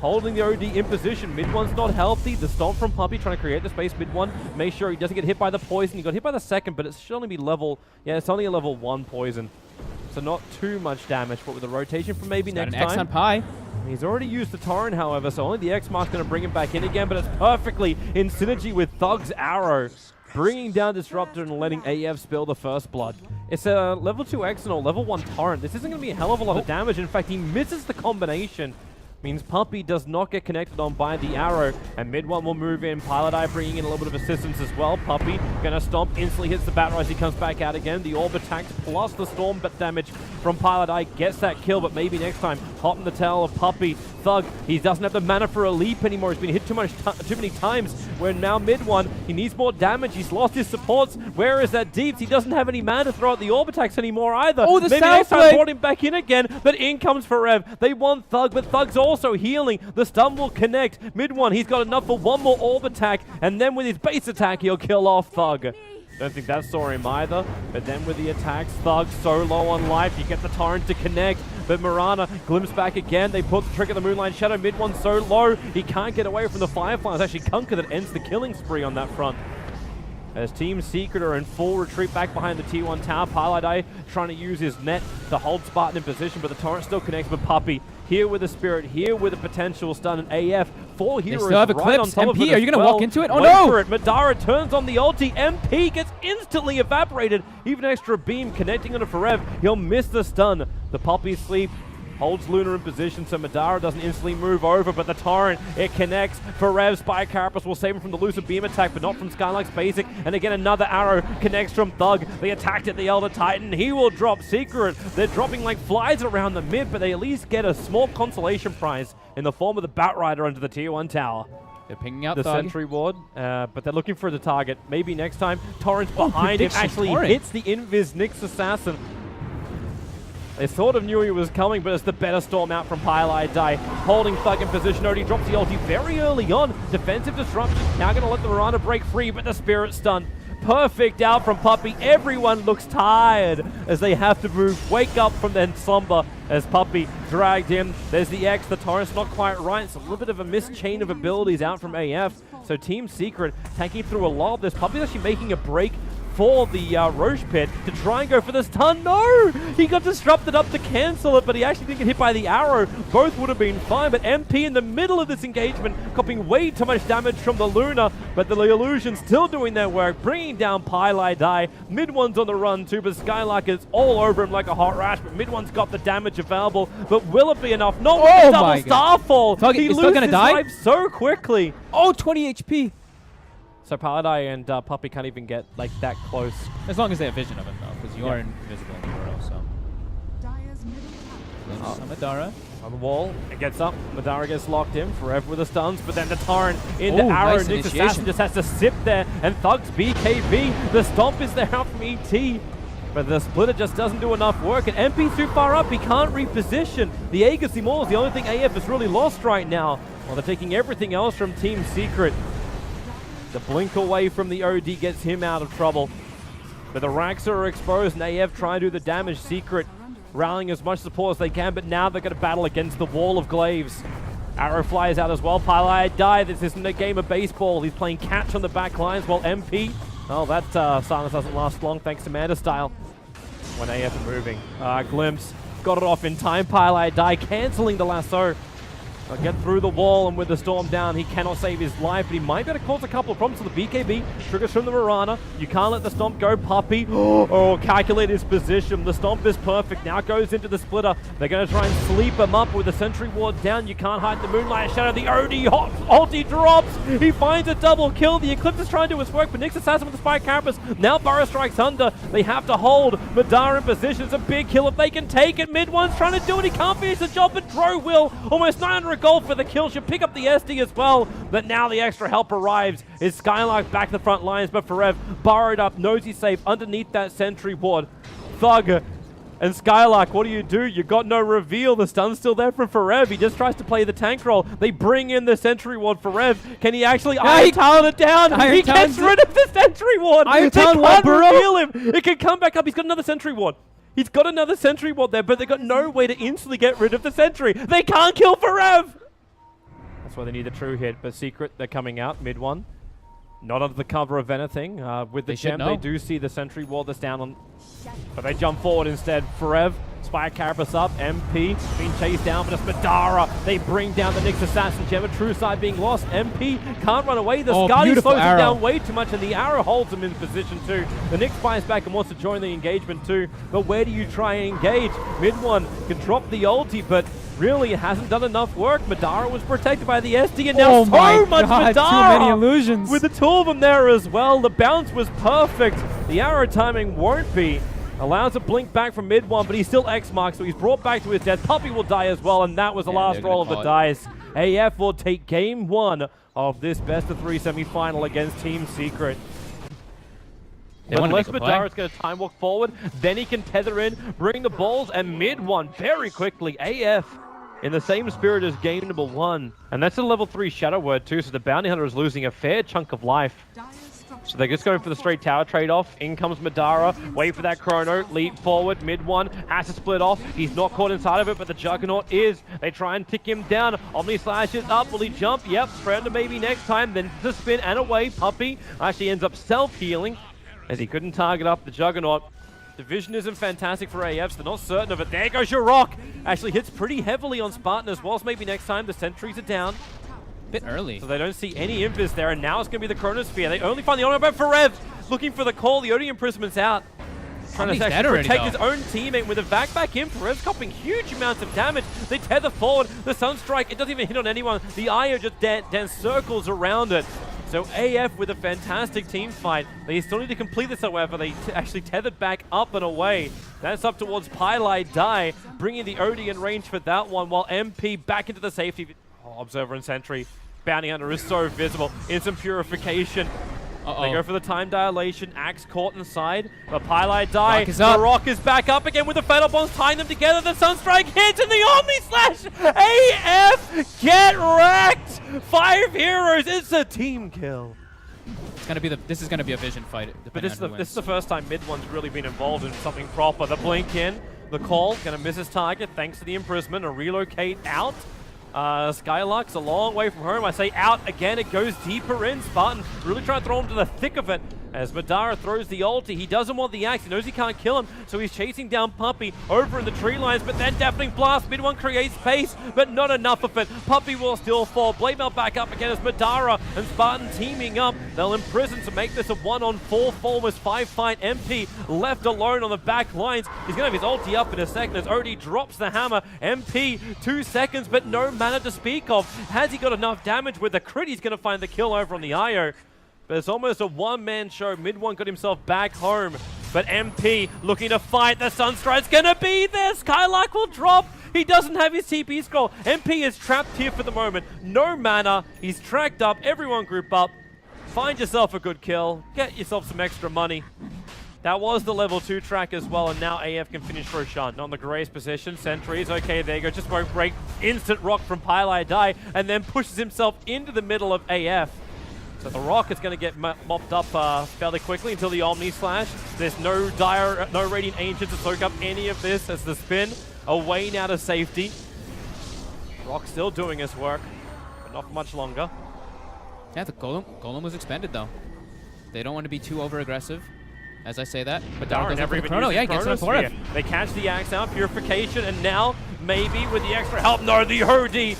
holding the OD in position. Mid one's not healthy. The stomp from Puppy trying to create the space. Mid one, make sure he doesn't get hit by the poison. He got hit by the second, but it should only be level, yeah, it's only a level 1 poison. So not too much damage, but with the rotation for maybe next time. X on Pi. He's already used the Torrent, however, so only the X Mark's going to bring him back in again, but it's perfectly in synergy with Thug's arrow, bringing down Disruptor and letting AF spill the first blood. It's a level 2 X and a level 1 Torrent. This isn't going to be a hell of a lot of damage. In fact, he misses the combination. Means Puppy does not get connected on by the arrow, and mid one will move in. Pilot Eye bringing in a little bit of assistance as well. Puppy gonna stomp, instantly hits the Bat Rise, he comes back out again. The Orb attacks plus the Storm damage from Pilot Eye gets that kill, but maybe next time. Hot in the tail of Puppy. Thug, he doesn't have the mana for a leap anymore. He's been hit too many times. Where now mid one, he needs more damage. He's lost his supports. Where is that Deeps? He doesn't have any mana to throw out the Orb attacks anymore either. Oh, the maybe next time brought him back in again, but in comes Forev. They want Thug, but Thug's also healing. The stun will connect. Mid one, he's got enough for one more Orb attack, and then with his base attack, he'll kill off Thug. Don't think that saw him either, but then with the attacks, Thug so low on life, you get the Torrent to connect, but Mirana glimpses back again. They put the trick of the Moonlight Shadow. Mid one so low, he can't get away from the Firefly. It's actually Kunkka that ends the killing spree on that front. As Team Secret are in full retreat back behind the T1 tower. Pilot Eye trying to use his net to hold Spartan in position, but the Torrent still connects with Puppy. Here with the Spirit, here with a potential stun, and AF. 4 heroes they still have right Eclipse. on top MP, of it. are you going to walk into it? Oh Wait no! For it. Madara turns on the ulti. MP gets instantly evaporated. Even extra beam connecting onto Forev. He'll miss the stun. The Puppy sleep. Holds Luna in position so Madara doesn't instantly move over, but the Torrent, it connects. Forev, Spy Carapace will save him from the Lucid Beam attack, but not from Skylark's basic. And again, another arrow connects from Thug. They attacked at the Elder Titan. He will drop Secret. They're dropping like flies around the mid, but they at least get a small consolation prize in the form of the Bat Rider into the Tier 1 tower. They're pinging out the Thug. Sentry Ward, but they're looking for the target. Maybe next time. Torrent's behind him, actually hits the Invis Nyx Assassin. They sort of knew he was coming, but it's the better storm out from Pilot Eye. Holding Thug in position. Odie drops the ulti very early on. Defensive disruption. Now going to let the Mirana break free, but the Spirit stun. Perfect out from Puppy. Everyone looks tired as they have to wake up from their slumber as Puppy dragged in. There's the X. The Torrent's not quite right. It's a little bit of a missed chain of abilities out from AF. So Team Secret tanking through a lot of this. Puppy's actually making a break for the Roche Pit to try and go for the stun. No! He got disrupted up to cancel it, but he actually didn't get hit by the arrow. Both would have been fine, but MP in the middle of this engagement, copying way too much damage from the Luna, but the Illusions still doing their work, bringing down Pilot Eye. Mid one's on the run too, but Skylark is all over him like a hot rash, but mid one's got the damage available, but will it be enough? Not with the double Starfall! He loses his life so quickly! Oh, 20 HP! So Pilot Eye and Puppy can't even get like that close. As long as they have vision of it though, because you are invisible anywhere else, so. Madara. On the wall, it gets up. Madara gets locked in, Forever with the stuns, but then the Torrent into arrow. Nice Nyx Assassin just has to sit there, and Thug's BKB. The stomp is there out from ET. But the splitter just doesn't do enough work, and MP too far up, he can't reposition. The Aegis Maul is the only thing AF has really lost right now. While they're taking everything else from Team Secret. The blink away from the OD gets him out of trouble. But the Raxa are exposed, and AF try to do the damage. Secret rallying as much support as they can, but now they're going to battle against the wall of glaives. Arrow flies out as well. Pilot die. This isn't a game of baseball. He's playing catch on the back lines, while MP... Oh, that silence doesn't last long, thanks to Manda Style. When AF are moving. Glimpse. Got it off in time. Pilot die, cancelling the lasso. They'll get through the wall, and with the storm down, he cannot save his life, but he might be able to cause a couple of problems. So the BKB triggers from the Mirana. You can't let the stomp go. Puppy. Oh, calculate his position. The stomp is perfect. Now goes into the splitter. They're going to try and sleep him up with the Sentry Ward down. You can't hide the Moonlight Shadow. The OD ulti drops. He finds a double kill. The Eclipse is trying to do his work, but Nyx Assassin with the Spike Carapace. Now Burrow strikes under. They have to hold Madara in position. It's a big kill if they can take it. Mid one's trying to do it. He can't finish the job, but Dro will. Almost 900 gold for the kill. Should pick up the SD as well, but now the extra help arrives. Is Skylark back to the front lines, but Forev burrowed up, knows he's safe underneath that Sentry Ward. Thug and Skylark, what do? You got no reveal. The stun's still there from Forev. He just tries to play the tank role. They bring in the Sentry Ward. Forev, can he actually Iron Talon it down? He gets rid of the Sentry Ward. They can't reveal him. It can come back up. He's got another Sentry Ward. He's got another Sentry Ward there, but they've got no way to instantly get rid of the Sentry. They can't kill Forev. That's why they need the true hit. But Secret, they're coming out, mid one. Not under the cover of anything. With the gem, they do see the sentry wall that's down on... But they jump forward instead. Forev, Spire Carapace up, MP being chased down, but it's Madara. They bring down the Nyx Assassin gem. A true side being lost. MP can't run away. The Skadi slows him down way too much, and the arrow holds him in position too. The Nyx fires back and wants to join the engagement too. But where do you try and engage? Mid one can drop the ulti, but really, it hasn't done enough work. Madara was protected by the SD, and now so much Madara! Too many illusions. With the two of them there as well. The bounce was perfect. The arrow timing won't be. Allows a blink back from mid one, but he's still X-marked, so he's brought back to his death. Puppey will die as well, and that was the last roll of the dice. AF will take game one of this best-of-3 semi-final against Team Secret. Unless Madara's going to time walk forward, then he can tether in, bring the balls, and mid one very quickly. AF in the same spirit as game number one. And that's a level 3 Shadow Word too, so the Bounty Hunter is losing a fair chunk of life. So they're just going for the straight tower trade-off. In comes Madara, wait for that chrono, leap forward, mid one, has to split off. He's not caught inside of it, but the Juggernaut is. They try and tick him down. Omni Slash is up, will he jump? Yep, Predator maybe next time, then the spin and away. Puppey actually ends up self-healing, as he couldn't target up the Juggernaut. The vision isn't fantastic for AFs, they're not certain of it. There goes your rock! Actually hits pretty heavily on Spartan as well, so maybe next time the sentries are down. Bit early. So they don't see any Impus there, and now it's going to be the Chronosphere. They only find the honor about Forev, looking for the call. The OD Imprisont's out. Trying to actually protect his own teammate with a back in. Forev's copping huge amounts of damage. They tether forward. The Sunstrike, it doesn't even hit on anyone. The IO just dance circles around it. So AF with a fantastic team fight. They still need to complete this, however. They actually tethered back up and away. That's up towards Pylai Die, bringing the OD in range for that one, while MP back into the safety. Observer and Sentry. Bounty Hunter is so visible. Instant purification. They go for the time dilation. Axe caught inside. But Pylai Die. The Rock is back up again with the Fatal Bombs tying them together. The Sunstrike hits and the Omni Slash. AF get wrecked. 5 heroes. It's a team kill. It's gonna be this is gonna be a vision fight. But this is the first time mid one's really been involved in something proper. The blink in. The call. Gonna miss his target thanks to the imprisonment. A relocate out. Skylark's a long way from home. I say out again, it goes deeper in. Spartan really trying to throw him to the thick of it as Madara throws the ulti. He doesn't want the axe. He knows he can't kill him, so he's chasing down Puppey over in the tree lines, but then Deafening Blast. Mid one creates pace, but not enough of it. Puppey will still fall. Blade Mail back up again as Madara and Spartan teaming up. They'll imprison to make this a 1-on-4 almost 5 fight. MP left alone on the back lines. He's going to have his ulti up in a second as OD drops the hammer. MP 2 seconds, but no mana to speak of. Has he got enough damage with the crit? He's going to find the kill over on the IO. But it's almost a one-man show. Mid one got himself back home. But MP looking to fight. The Sunstrike's going to be there. Skylark will drop. He doesn't have his TP scroll. MP is trapped here for the moment. No mana. He's tracked up. Everyone group up. Find yourself a good kill. Get yourself some extra money. That was the level 2 track as well, and now AF can finish Roshan. On the greatest position, Sentries, okay, there you go, just won't break. Instant rock from Pylai Die, and then pushes himself into the middle of AF. So the rock is going to get mopped up fairly quickly until the Omni Slash. There's no Radiant Ancient to soak up any of this as the spin away now to safety. Rock still doing his work, but not for much longer. Yeah, the Golem was expended though. They don't want to be too over-aggressive. As I say that, but Dark never even Chrono. Yeah, gets it. They catch the axe out, purification, and now maybe with the extra help, no, the OD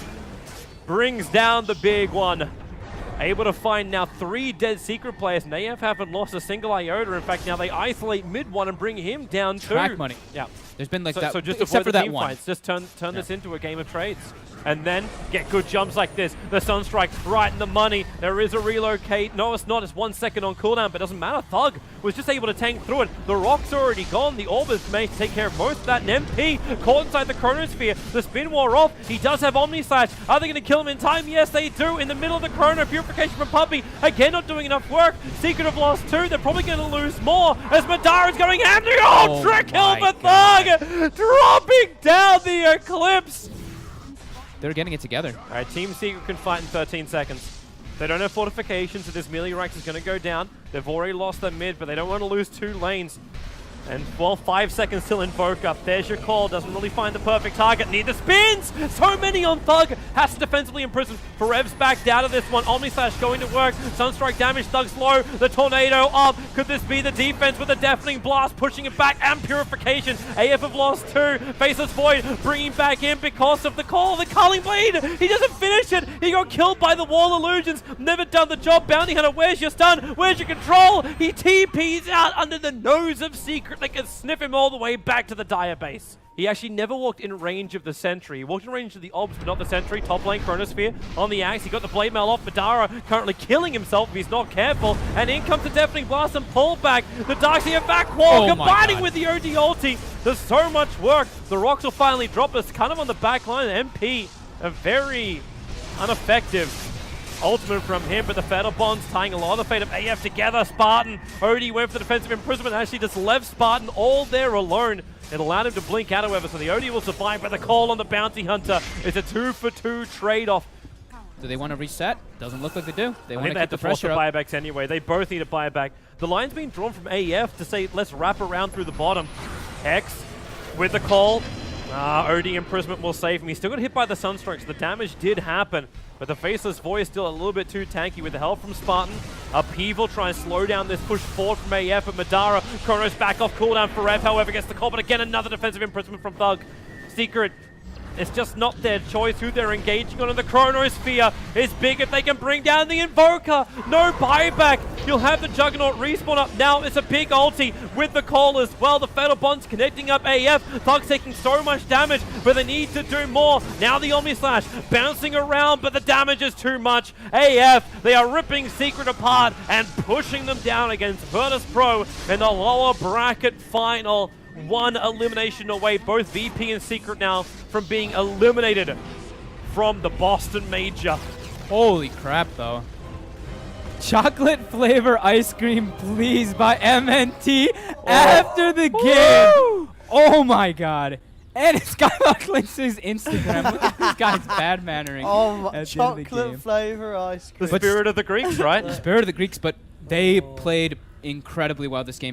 brings down the big one. Able to find now 3 dead Secret players, and AF haven't lost a single iota. In fact, now they isolate mid one and bring him down too. Track money. Yeah. There's been like that, so just except for that one. Fights. Just turn this into a game of trades. And then get good jumps like this. The Sunstrike right in the money. There is a relocate. No, it's not. It's 1 second on cooldown, but it doesn't matter. Thug was just able to tank through it. The rock's already gone. The orb is made to take care of most of that. And MP caught inside the Chronosphere. The spin wore off. He does have Omni Slash. Are they going to kill him in time? Yes, they do. In the middle of the Chrono. Purification from Puppey. Again, not doing enough work. Secret have lost 2. They're probably going to lose more as Madara's going ham. Oh, trick kill for Thug! Dropping down the Eclipse. They're getting it together. All right, Team Secret can fight in 13 seconds. They don't have fortifications, so this melee Rax is going to go down. They've already lost their mid, but they don't want to lose 2 lanes. And well, 5 seconds till Invoke up. There's your call. Doesn't really find the perfect target. Need the spins! So many on Thug. Has to defensively imprison. Forev's backed out of this one. Omni Slash going to work. Sunstrike damage. Thug's low. The tornado up. Could this be the defense with a deafening blast pushing it back and purification? AF have lost 2. Faceless Void bringing back in because of the call. The Culling Blade. He doesn't finish it. He got killed by the wall illusions. Never done the job. Bounty Hunter, where's your stun? Where's your control? He TP's out under the nose of Secret. They can sniff him all the way back to the Dire base. He actually never walked in range of the Sentry. He walked in range of the Obs, but not the Sentry. Top lane, Chronosphere on the axe. He got the Blade Mail off. Madara currently killing himself if he's not careful. And in comes the Deafening Blast and pull back. The Darkseer back wall combining with the OD ulti. There's so much work. The rocks will finally drop us kind of on the back line. MP, a very ineffective ultimate from him, but the Fatal Bonds tying a lot of the fate of AF together. Spartan, Odie went for the defensive imprisonment, actually just left Spartan all there alone. It allowed him to blink out, however, so the Odie will survive, but the call on the Bounty Hunter is a 2-for-2 trade-off. Do they want to reset? Doesn't look like they do. They I want think to they keep have the to force the pressure up. buybacks anyway. They both need a buyback. The line's being drawn from AF to say, let's wrap around through the bottom. X with the call. OD imprisonment will save him. He still got hit by the Sunstrike, so the damage did happen. But the Faceless Void is still a little bit too tanky with the help from Spartan. Upheaval trying to slow down this push forward from AF, but Madara, Chronos back off cooldown for Rev, however, gets the call, but again, another defensive imprisonment from Thug. Secret, it's just not their choice who they're engaging on, and the Chronosphere is big if they can bring down the Invoker. No buyback. You'll have the Juggernaut respawn up now. It's a big ulti with the call as well. The Fatal Bonds connecting up AF. Thug's taking so much damage, but they need to do more. Now the Omni Slash bouncing around, but the damage is too much. AF, they are ripping Secret apart and pushing them down against Virtus Pro in the lower bracket final. One elimination away, both VP and Secret now from being eliminated from the Boston Major. Holy crap, though. Chocolate flavor ice cream, please, by MNT after the game. Oh my god. And Skylock links his Instagram. Look at this guy's bad mannering. Oh, chocolate flavor ice cream. The spirit of the Greeks, right? The spirit of the Greeks, but they played incredibly well this game.